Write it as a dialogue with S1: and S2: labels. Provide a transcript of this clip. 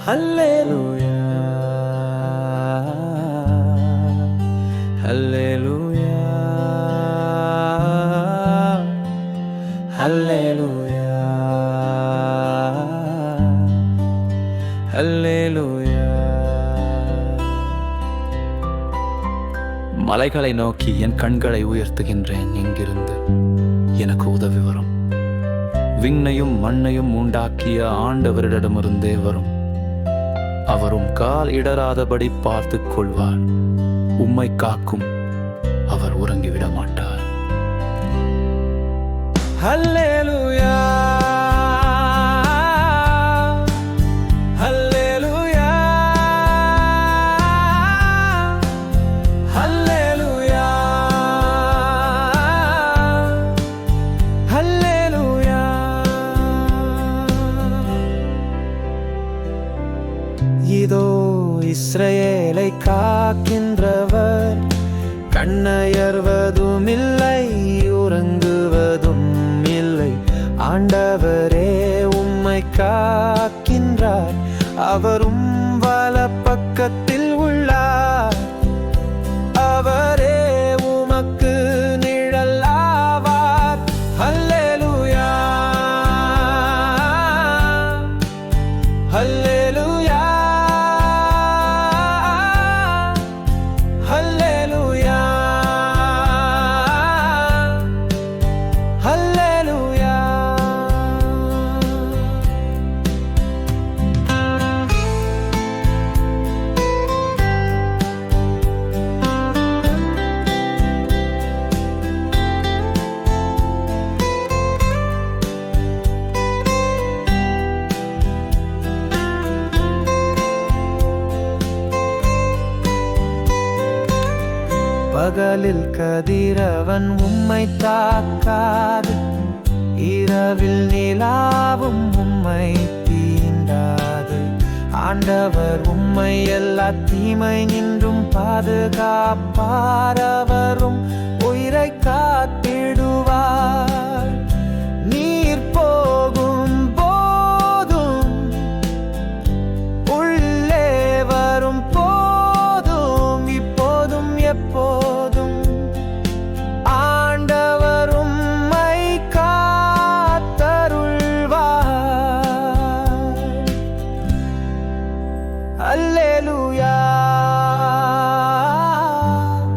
S1: ஹல்லேலூயா ஹல்லேலூயா ஹல்லேலூயா ஹல்லேலூயா. மலைகளை நோக்கி என் கண்களை உயர்த்துகின்றேன். எங்கிருந்து எனக்கு உதவி வரும்? விண்ணையும் மண்ணையும் உண்டாக்கிய ஆண்டவரிடமிருந்தே வரும். அவரும் கால் இடராதபடி பார்த்துக் கொள்வார். உம்மை காக்கும் அவர் உறங்கிவிட மாட்டார். ஹல்லேலூயா ஹல்லேலூயா ஹல்லேலூயா ஹல்லேலூயா. இதோ இஸ்ரவேலை காக்கின்றவர், கண்ணயர்வதும் இல்லை, உறங்குவதும் இல்லை. ஆண்டவரே உம்மை காக்கின்றார். அவரும் வலப்பக்கத்தில் உள்ளார். அவரே உமக்கு நிழல் ஆவார். ஹல்லேலூயா ஹல்லேலூயா ஹல்லேலூயா ஹல்லேலூயா. பகலில் கதிரவன் உம்மை தாக்காது, இரவில் நிலாவும் உம்மை தீண்டாது. ஆண்டவர் உம்மை எல்லா தீமை நின்றும் பாதுகாப்பார். அவரும் உயிரை காத்து